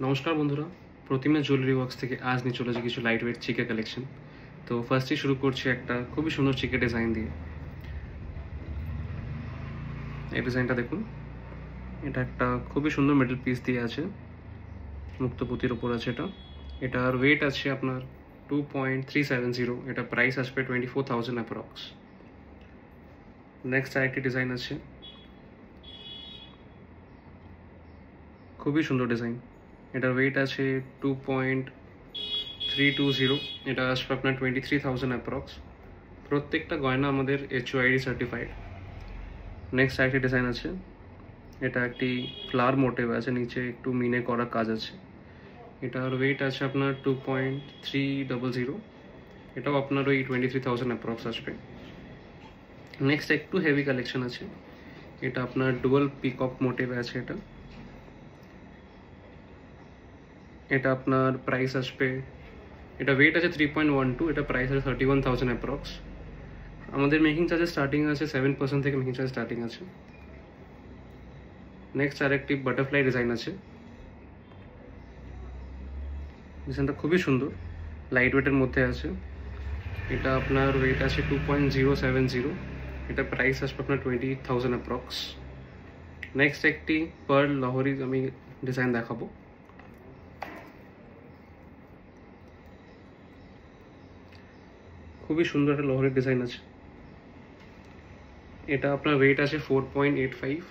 নমস্কার বন্ধুরা, প্রতিমা jewellery works থেকে আজ নিয়ে চলেছে কিছু লাইট ওয়েট চিকে কালেকশন। তো ফার্স্টে শুরু করছি একটা খুবই সুন্দর চিকে ডিজাইন দিয়ে। এই ডিজাইনটা দেখুন, এটা একটা খুবই সুন্দর মেটাল পিস দিয়ে আছে, মুক্তপুতির ওপর আছে। এটার ওয়েট আছে আপনার 2.370। এটা প্রাইস আসবে 24,000 অ্যাপ্রক্স। নেক্সট আরেকটি ডিজাইন আছে, খুবই সুন্দর ডিজাইন। এটার ওয়েট আছে 2.320। এটা আসবে আপনার 23,000 অ্যাপ্রক্স। প্রত্যেকটা গয়না আমাদের HOID সার্টিফাইড। নেক্সট আরেকটি ডিজাইন আছে, এটা একটি ফ্লাওয়ার মোটিভ আছে, নিচে একটু মিনে করা কাজ আছে। এটার ওয়েট আছে আপনার 2.300। এটাও আপনার ওই 23,000 অ্যাপ্রক্স আসবে। নেক্সট একটু হেভি কালেকশন আছে, এটা আপনার ডুয়াল পিকক মোটিভ আছে। এটা আপনার প্রাইস আসবে, এটা ওয়েট আছে 3.12। এটা প্রাইস আছে 31,000 অ্যাপ্রক্স। আমাদের মেকিং চার্জেস স্টার্টিং আছে 7% থেকে মেকিং চার্জ স্টার্টিং আছে। নেক্সট আরেকটি বাটারফ্লাই ডিজাইন আছে, ডিজাইনটা খুবই সুন্দর, লাইট ওয়েটের মধ্যে আছে। এটা আপনার ওয়েট আছে 2.070। এটা প্রাইস আসবে আপনার 20,000 অ্যাপ্রক্স। নেক্সট একটি পার্ল লাহোরি আমি ডিজাইন দেখাবো। খুবই সুন্দর একটা লাহোরির ডিজাইন আছে। এটা আপনার ওয়েট আছে 4.85।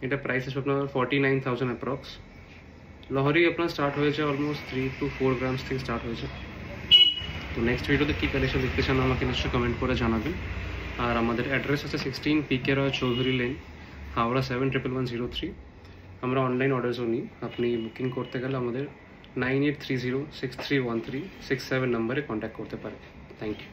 এটা প্রাইস আছে আপনার 49,000 অ্যাপ্রক্স। লাহোরি আপনার স্টার্ট হয়েছে অলমোস্ট 3 to 4 গ্রামস থেকে স্টার্ট হয়েছে। তো নেক্সট ভিডিওতে কী কালেকশন দেখতে চান আমাকে নিশ্চয়ই কমেন্ট করে জানাবেন। আর আমাদের অ্যাড্রেস আছে 16 PK রয় চৌধুরী লেন, হাওড়া 711103। আমরা অনলাইন অর্ডারসও নিই। আপনি বুকিং করতে গেলে আমাদের 9830631367 নম্বরে কন্ট্যাক্ট করতে পারেন। Thank you.